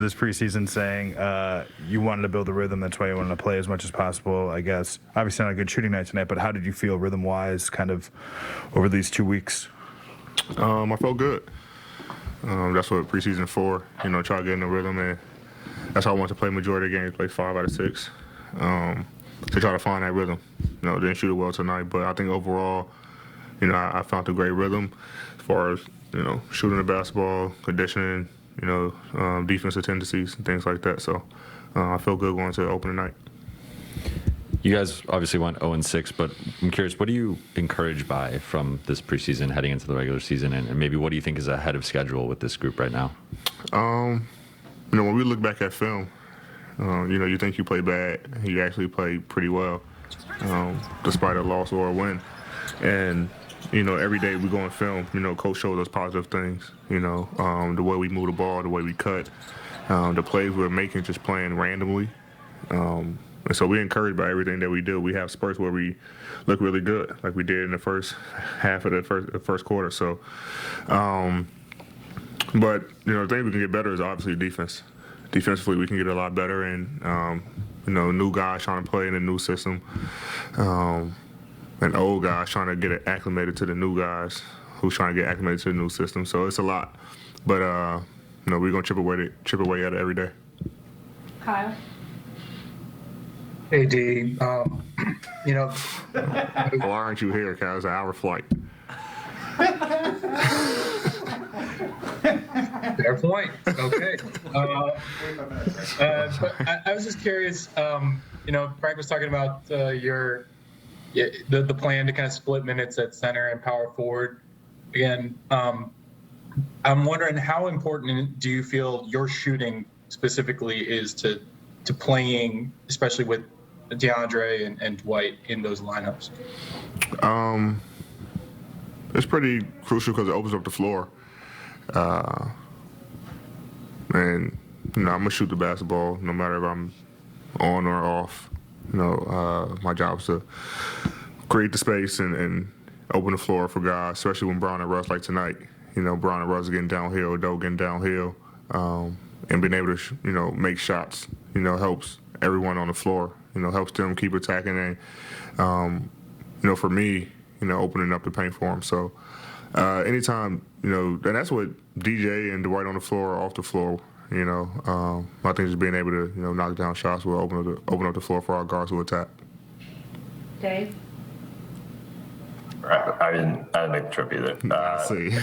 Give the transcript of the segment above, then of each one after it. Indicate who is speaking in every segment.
Speaker 1: this preseason saying you wanted to build a rhythm. That's why you wanted to play as much as possible, I guess. Obviously not a good shooting night tonight, but how did you feel rhythm-wise kind of over these 2 weeks?
Speaker 2: I felt good. That's what preseason for, try to get in the rhythm, and that's how I want to play majority of the games, play 5 out of 6, to try to find that rhythm. Didn't shoot it well tonight, but I think overall, I found a great rhythm as far as, shooting the basketball, conditioning, defensive tendencies and things like that. So I feel good going to the opening night.
Speaker 3: You guys obviously went 0-6, but I'm curious, what are you encouraged by from this preseason heading into the regular season, and maybe what do you think is ahead of schedule with this group right now?
Speaker 2: When we look back at film, you think you play bad, you actually play pretty well, despite a loss or a win. And every day we go on film, coach shows us positive things, the way we move the ball, the way we cut, the plays we're making just playing randomly. And so we're encouraged by everything that we do. We have spurts where we look really good, like we did in the first half of the first quarter. So, but, the thing we can get better is obviously defense. Defensively, we can get a lot better, and, new guys trying to play in a new system. And old guys trying to get it acclimated to the new guys who's trying to get acclimated to the new system. So it's a lot. But, we're going to chip away at it every day.
Speaker 4: Kyle?
Speaker 5: Hey, D.
Speaker 2: Why aren't you here, Kyle? It's an hour flight.
Speaker 5: Fair point. Okay. But I was just curious, Frank was talking about the plan to kind of split minutes at center and power forward. Again, I'm wondering how important do you feel your shooting specifically is to playing, especially with DeAndre and Dwight in those lineups?
Speaker 2: It's pretty crucial because it opens up the floor. And, I'm going to shoot the basketball no matter if I'm on or off. My job is to create the space and open the floor for guys, especially when Brown and Russ, like tonight. Brown and Russ are getting downhill, Doe getting downhill, and being able to, make shots, helps everyone on the floor, helps them keep attacking. And, for me, opening up the paint for them. So anytime, and that's what DJ and Dwight on the floor or off the floor, I think just being able to, knock down shots will open up the floor for our guards who attack.
Speaker 4: Dave?
Speaker 6: I didn't make the trip either.
Speaker 2: See.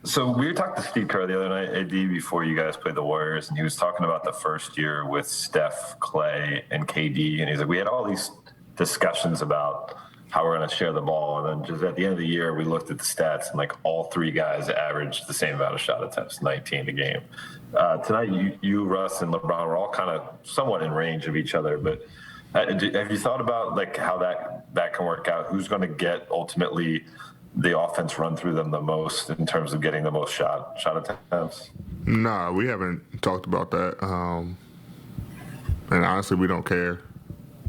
Speaker 6: So we were talking to Steve Kerr the other night, AD, before you guys played the Warriors, and he was talking about the first year with Steph, Clay, and KD, and he's like, we had all these discussions about how we're going to share the ball, and then just at the end of the year, we looked at the stats, and all three guys averaged the same amount of shot attempts, 19 a game. Tonight, you, Russ, and LeBron were all kind of somewhat in range of each other, but have you thought about how that can work out? Who's going to get ultimately the offense run through them the most in terms of getting the most shot attempts?
Speaker 2: Nah, we haven't talked about that. And honestly, we don't care.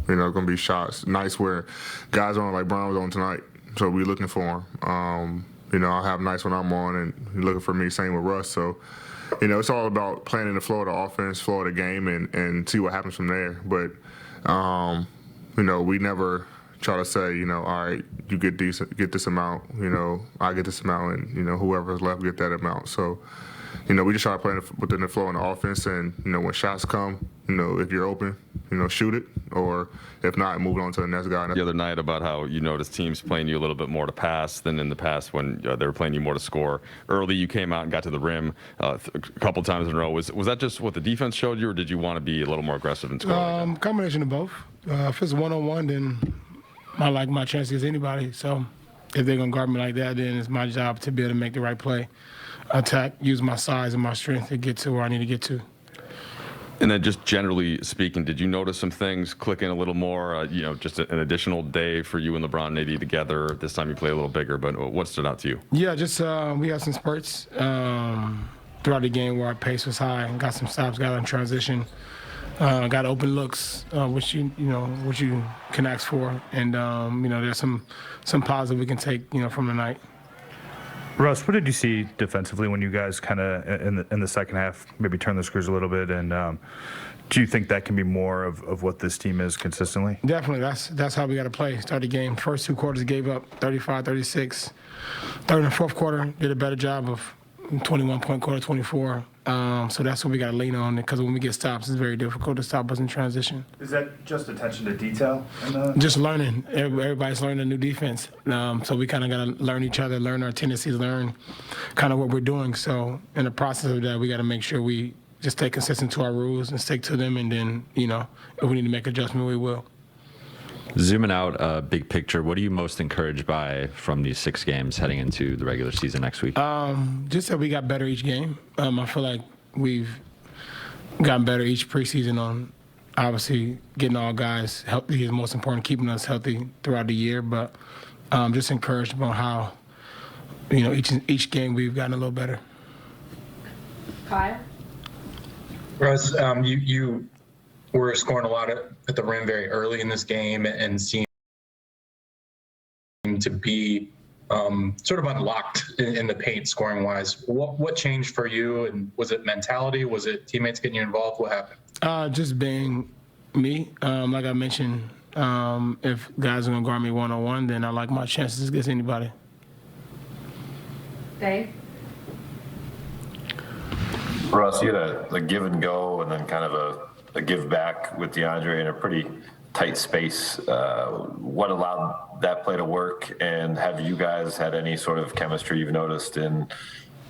Speaker 2: It's going to be shots. Nice where guys on like Brown was on tonight, so we're looking for him. I'll have nights when I'm on, and you're looking for me. Same with Russ. So, it's all about planning the flow of the offense, flow of the game, and see what happens from there. But, we never try to say, all right, you get this amount, I get this amount, and, whoever's left get that amount. So, we just try to play within the flow in the offense, and, when shots come, if you're open, shoot it, or if not, move on to the next guy.
Speaker 7: The other night about how you noticed teams playing you a little bit more to pass than in the past when they were playing you more to score. Early, you came out and got to the rim a couple times in a row. Was that just what the defense showed you, or did you want to be a little more aggressive in scoring?
Speaker 8: Combination of both. If it's one-on-one, then I like my chances against anybody. So if they're going to guard me like that, then it's my job to be able to make the right play, attack, use my size and my strength to get to where I need to get to.
Speaker 7: And then just generally speaking, did you notice some things clicking a little more, just an additional day for you and LeBron and AD together? This time you play a little bigger, but what stood out to you?
Speaker 8: Yeah, just we had some spurts throughout the game where our pace was high and got some stops, got in transition, got open looks, which you can ask for. And, there's some positive we can take, from the night.
Speaker 1: Russ, what did you see defensively when you guys kind of in the second half maybe turn the screws a little bit? And do you think that can be more of what this team is consistently?
Speaker 8: Definitely. That's how we got to play. Start the game. First 2 quarters gave up 35, 36. Third and fourth quarter did a better job of 21-point quarter, 24. So that's what we got to lean on, because when we get stops, it's very difficult to stop us in transition.
Speaker 1: Is that just attention to detail?
Speaker 8: Just learning. Everybody's learning a new defense. So we kind of got to learn each other, learn our tendencies, learn kind of what we're doing. So in the process of that, we got to make sure we just stay consistent to our rules and stick to them. And then, if we need to make adjustment, we will.
Speaker 3: Zooming out, big picture, what are you most encouraged by from these 6 games heading into the regular season next week?
Speaker 8: Just that we got better each game. I feel like we've gotten better each preseason on obviously getting all guys healthy is most important, keeping us healthy throughout the year. But just encouraged about how, each game we've gotten a little better.
Speaker 4: Kyle?
Speaker 5: Russ, you were scoring a lot at the rim very early in this game and seemed to be sort of unlocked in the paint scoring wise. What changed for you, and was it mentality? Was it teammates getting you involved? What happened?
Speaker 8: Just being me. Like I mentioned, if guys are going to guard me one-on-one, then I like my chances against anybody.
Speaker 4: Dave?
Speaker 6: Russ, you had a give and go and then kind of a give back with DeAndre in a pretty tight space. What allowed that play to work, and have you guys had any sort of chemistry you've noticed in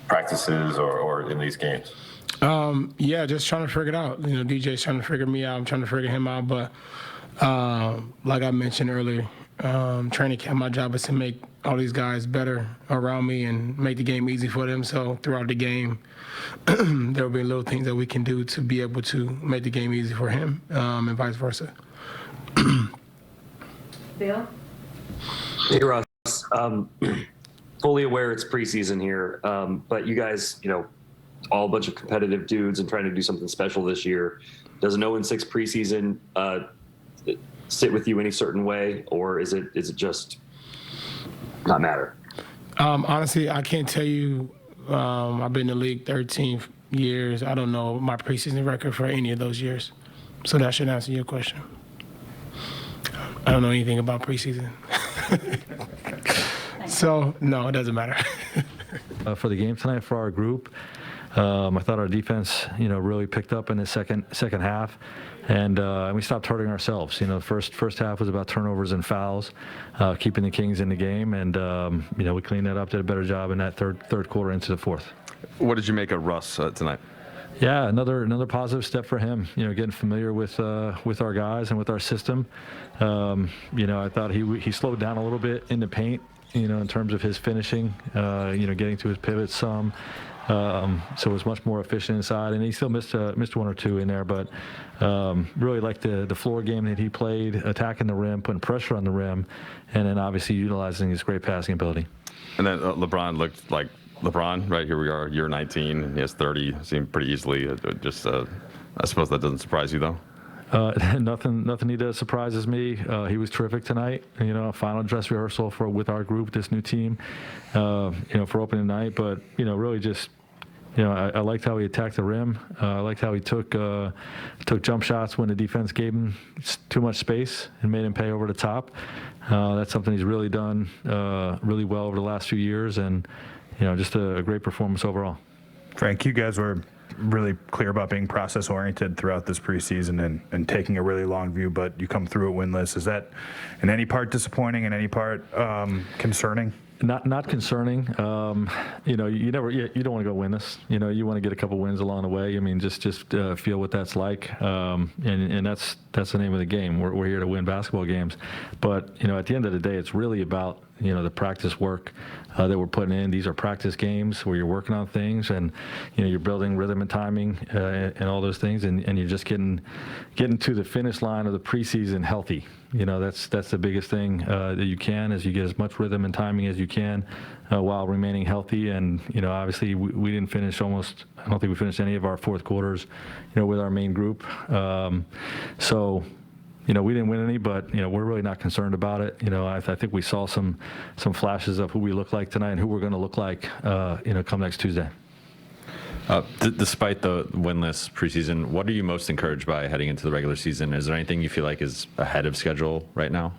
Speaker 6: practices or in these games?
Speaker 8: Yeah, just trying to figure it out. DJ's trying to figure me out. I'm trying to figure him out. But like I mentioned earlier, training camp, my job is to make all these guys better around me and make the game easy for them. So throughout the game, there will be little things that we can do to be able to make the game easy for him, and vice versa.
Speaker 4: Bill?
Speaker 9: Hey, Russ. Fully aware it's preseason here, but you guys, all a bunch of competitive dudes and trying to do something special this year. Does an 0-6 preseason sit with you any certain way, or is it just not matter?
Speaker 8: Honestly, I can't tell you. I've been in the league 13 years. I don't know my preseason record for any of those years, so that should answer your question. I don't know anything about preseason. So, no, it doesn't matter.
Speaker 10: For the game tonight for our group, I thought our defense, really picked up in the second half, and we stopped hurting ourselves. First half was about turnovers and fouls, keeping the Kings in the game, and we cleaned that up, did a better job in that third quarter into the fourth.
Speaker 7: What did you make of Russ tonight?
Speaker 10: Yeah, another positive step for him. Getting familiar with our guys and with our system. I thought he slowed down a little bit in the paint. In terms of his finishing, getting to his pivots some. So it was much more efficient inside, and he still missed 1 or 2 in there, but really liked the floor game that he played, attacking the rim, putting pressure on the rim, and then obviously utilizing his great passing ability.
Speaker 7: And then LeBron looked like LeBron, right? Here we are, year 19, and he has 30, seemed pretty easily. I suppose that doesn't surprise you, though?
Speaker 10: Nothing he does surprises me. He was terrific tonight. Final dress rehearsal with our group, this new team, for opening night. But really just, I liked how he attacked the rim. I liked how he took jump shots when the defense gave him too much space and made him pay over the top. That's something he's really done really well over the last few years, and just a great performance overall.
Speaker 1: Frank, you guys were really clear about being process oriented throughout this preseason and taking a really long view, but you come through it winless. Is that in any part disappointing, in any part concerning?
Speaker 10: Not concerning. You don't want to go winless. You want to get a couple wins along the way. I mean, just feel what that's like. And that's the name of the game. We're here to win basketball games. But at the end of the day, it's really about the practice work that we're putting in. These are practice games where you're working on things, and you're building rhythm and timing and all those things, and you're just getting to the finish line of the preseason healthy. That's the biggest thing that you can, is you get as much rhythm and timing as you can while remaining healthy. And obviously we didn't finish I don't think we finished any of our fourth quarters with our main group. So we didn't win any, but we're really not concerned about it. I think we saw some flashes of who we look like tonight and who we're going to look like, come next Tuesday.
Speaker 3: Despite the winless preseason, what are you most encouraged by heading into the regular season? Is there anything you feel like is ahead of schedule right now?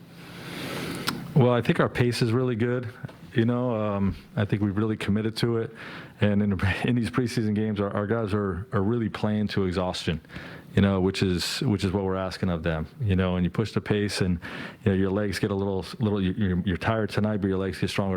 Speaker 10: Well, I think our pace is really good. I think we've really committed to it, and in these preseason games, our guys are really playing to exhaustion. Which is what we're asking of them. And you push the pace, and your legs get a little. You're tired tonight, but your legs get stronger